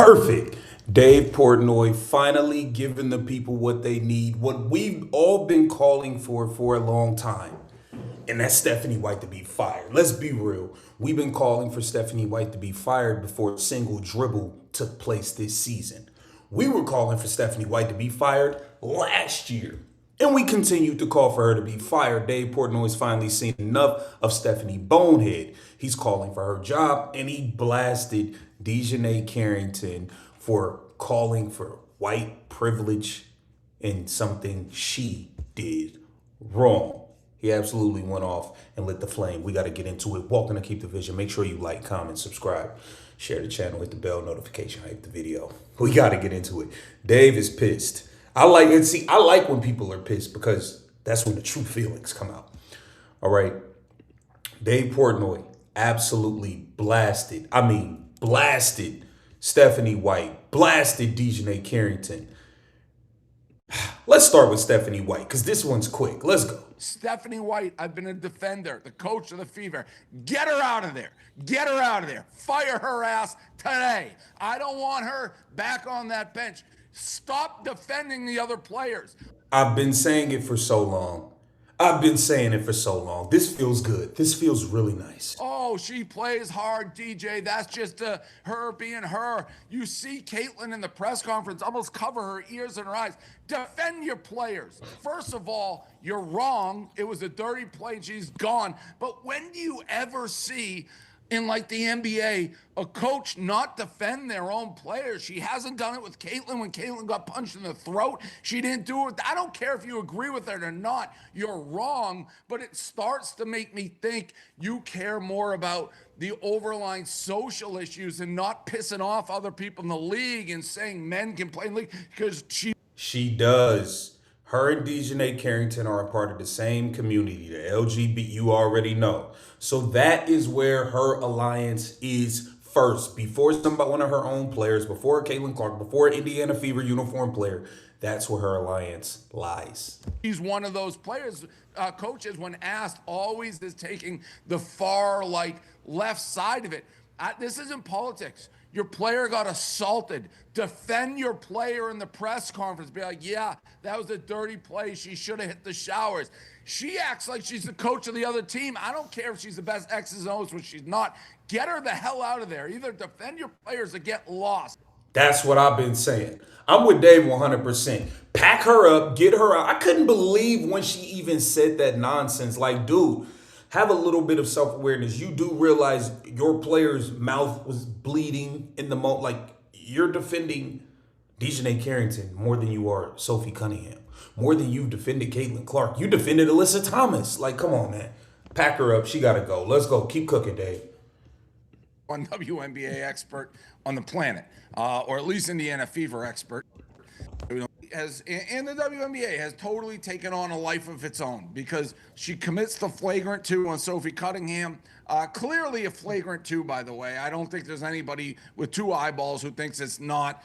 Perfect. Dave Portnoy finally giving the people what they need, what we've all been calling for a long time. And that's Stephanie White to be fired. Let's be real. We've been calling for Stephanie White to be fired before a single dribble took place this season. We were calling for Stephanie White to be fired last year. And we continue to call for her to be fired. Dave Portnoy's finally seen enough of Stephanie Bonehead. He's calling for her job, and he blasted Dijonai Carrington for calling for white privilege and something she did wrong. He absolutely went off and lit the flame. We got to get into it. Welcome to Keep the Vision. Make sure you like, comment, subscribe, share the channel, hit the bell notification, hype the video. We got to get into it. Dave is pissed. I like it. See, I like when people are pissed because that's when the true feelings come out. All right. Dave Portnoy absolutely blasted Stephanie White, blasted Dijonai Carrington. Let's start with Stephanie White because this one's quick. Let's go. Stephanie White, I've been a defender, the coach of the Fever. Get her out of there. Get her out of there. Fire her ass today. I don't want her back on that bench. Stop defending the other players. I've been saying it for so long. This feels good. This feels really nice. Oh, she plays hard, DJ. That's just her being her. You see Caitlin in the press conference almost cover her ears and her eyes. Defend your players. First of all, you're wrong. It was a dirty play. She's gone. But when do you ever see in like the NBA, a coach not defend their own players? She hasn't done it with Caitlin when Caitlin got punched in the throat. She didn't do it. I don't care if you agree with it or not. You're wrong, but it starts to make me think you care more about the overlying social issues and not pissing off other people in the league and saying men can play in the league because She does. Her and Dijonai Carrington are a part of the same community, the LGBT, you already know. So that is where her alliance is first. Before one of her own players, before Caitlin Clark, before Indiana Fever uniform player, that's where her alliance lies. She's one of those players, coaches, when asked, always is taking the far, left side of it. This isn't politics. Your player got assaulted. Defend your player in the press conference. Be like, yeah, that was a dirty play. She should have hit the showers. She acts like she's the coach of the other team. I don't care if she's the best X's and O's, which she's not. Get her the hell out of there. Either defend your players or get lost. That's what I've been saying. I'm with Dave 100%. Pack her up, get her out. I couldn't believe when she even said that nonsense. Like, dude, have a little bit of self-awareness. You do realize your player's mouth was bleeding in the moment. Like, you're defending Dijonai Carrington more than you are Sophie Cunningham. More than you've defended Caitlin Clark. You defended Alyssa Thomas. Like, come on, man. Pack her up. She got to go. Let's go. Keep cooking, Dave. One WNBA expert on the planet, or at least Indiana Fever expert. And the WNBA has totally taken on a life of its own because she commits the flagrant 2 on Sophie Cunningham. Clearly a flagrant 2, by the way. I don't think there's anybody with 2 eyeballs who thinks it's not.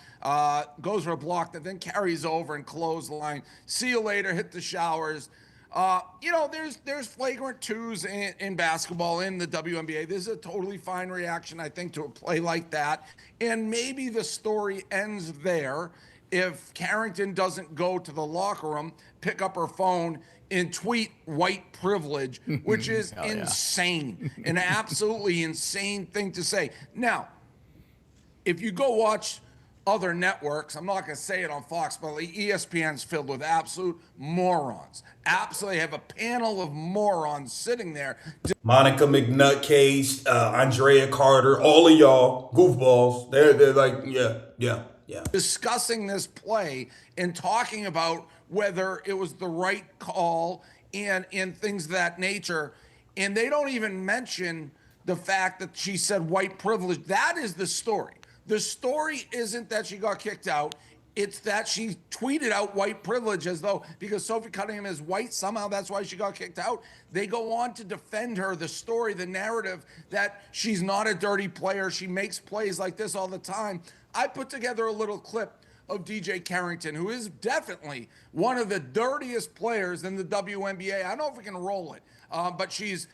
Goes for a block that then carries over and clothesline. See you later, hit the showers. There's flagrant 2s in basketball in the WNBA. This is a totally fine reaction, I think, to a play like that. And maybe the story ends there if Carrington doesn't go to the locker room, pick up her phone, and tweet white privilege, which is insane, an absolutely insane thing to say. Now, if you go watch other networks, I'm not going to say it on Fox, but ESPN's filled with absolute morons. Absolutely have a panel of morons sitting there. Monica McNutcase, Andrea Carter, all of y'all goofballs. They're like, yeah. Discussing this play and talking about whether it was the right call and things of that nature. And they don't even mention the fact that she said white privilege. That is the story. The story isn't that she got kicked out. It's that she tweeted out white privilege as though because Sophie Cunningham is white, somehow that's why she got kicked out. They go on to defend her, the story, the narrative that she's not a dirty player. She makes plays like this all the time. I put together a little clip of DJ Carrington, who is definitely one of the dirtiest players in the WNBA. I don't know if we can roll it, but she's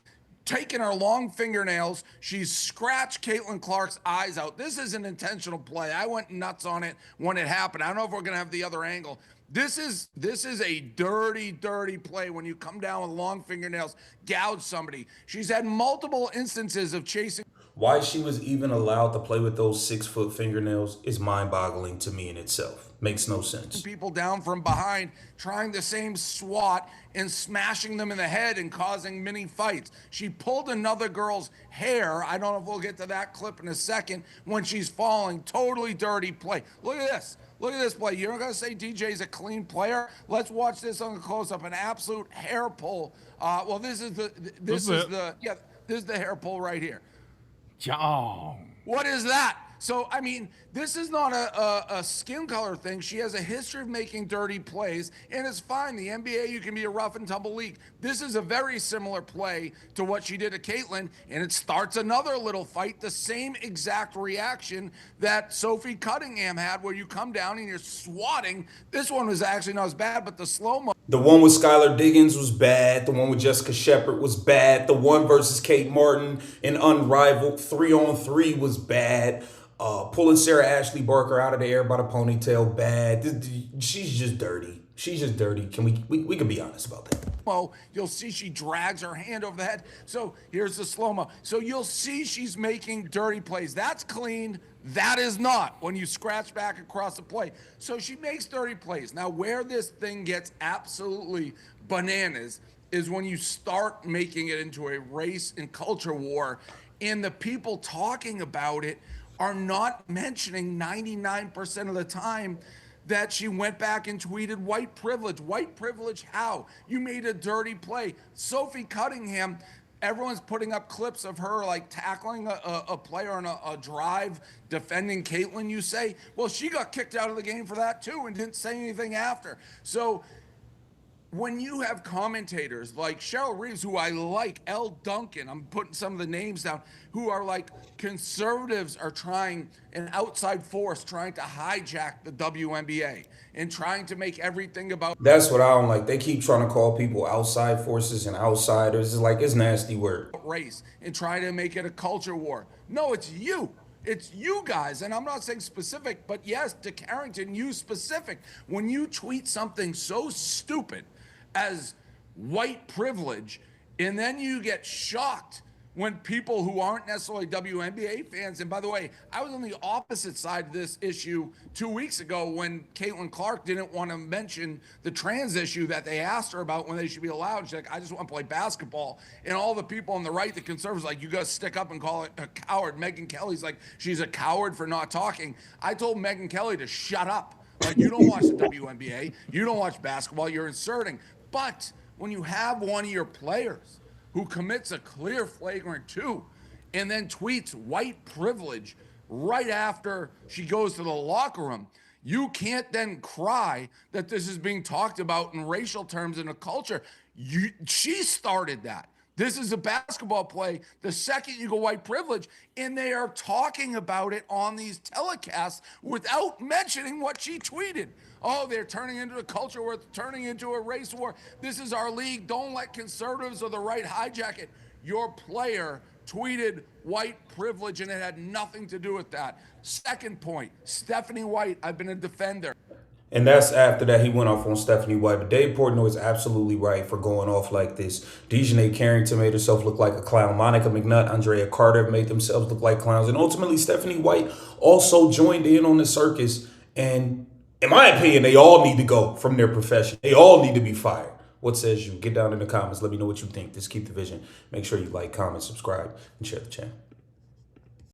taken her long fingernails. She's scratched Caitlin Clark's eyes out. This is an intentional play. I went nuts on it when it happened. I don't know if we're going to have the other angle. This is a dirty, dirty play when you come down with long fingernails, gouge somebody. She's had multiple instances of chasing. Why she was even allowed to play with those 6-foot fingernails is mind-boggling to me in itself. Makes no sense. People down from behind, trying the same swat and smashing them in the head and causing mini fights. She pulled another girl's hair. I don't know if we'll get to that clip in a second when she's falling. Totally dirty play. Look at this. Look at this play. You're not going to say DJ's a clean player? Let's watch this on a close-up. An absolute hair pull. Well, this is the hair pull right here. John. What is that? So, I mean, this is not a skin color thing. She has a history of making dirty plays, and it's fine. The NBA, you can be a rough and tumble league. This is a very similar play to what she did to Caitlin, and it starts another little fight, the same exact reaction that Sophie Cunningham had, where you come down and you're swatting. This one was actually not as bad, but the slow-mo. The one with Skylar Diggins was bad. The one with Jessica Shepard was bad. The one versus Kate Martin in Unrivaled 3-on-3 was bad. Pulling Sarah Ashley Barker out of the air by the ponytail, bad. She's just dirty. She's just dirty. Can we can be honest about that. Oh, you'll see she drags her hand over the head. So here's the slow-mo. So you'll see she's making dirty plays. That's clean. That is not when you scratch back across the play. So she makes dirty plays. Now, where this thing gets absolutely bananas is when you start making it into a race and culture war, and the people talking about it are not mentioning 99% of the time that she went back and tweeted white privilege. White privilege how? You made a dirty play. Sophie Cunningham, everyone's putting up clips of her like tackling a player on a drive, defending Caitlin, you say. Well, she got kicked out of the game for that too and didn't say anything after. So when you have commentators like Cheryl Reeves, who I like, L. Duncan, I'm putting some of the names down, who are like, conservatives are trying, an outside force trying to hijack the WNBA and trying to make everything about. That's what I don't like. They keep trying to call people outside forces and outsiders. It's like, it's nasty word. Race and trying to make it a culture war. No, it's you. It's you guys, and I'm not saying specific, but yes, to Carrington, you specific. When you tweet something so stupid as white privilege, and then you get shocked when people who aren't necessarily WNBA fans, and by the way, I was on the opposite side of this issue 2 weeks ago when Caitlin Clark didn't want to mention the trans issue that they asked her about when they should be allowed. She's like, I just want to play basketball. And all the people on the right, the conservatives, like, you got to stick up and call it a coward. Megyn Kelly's like, she's a coward for not talking. I told Megyn Kelly to shut up. Like, you don't watch the WNBA. You don't watch basketball. You're inserting. But when you have one of your players who commits a clear flagrant 2 and then tweets white privilege right after she goes to the locker room, you can't then cry that this is being talked about in racial terms in a culture. She started that. This is a basketball play. The second you go white privilege, and they are talking about it on these telecasts without mentioning what she tweeted. Oh, they're turning into a culture war, turning into a race war. This is our league. Don't let conservatives or the right hijack it. Your player tweeted white privilege, and it had nothing to do with that. Second point, Stephanie White, I've been a defender. And that's after that he went off on Stephanie White. But Dave Portnoy is absolutely right for going off like this. Dijonai Carrington made herself look like a clown. Monica McNutt, Andrea Carter made themselves look like clowns. And ultimately, Stephanie White also joined in on the circus. And in my opinion, they all need to go from their profession. They all need to be fired. What says you? Get down in the comments. Let me know what you think. Just keep the vision. Make sure you like, comment, subscribe, and share the channel.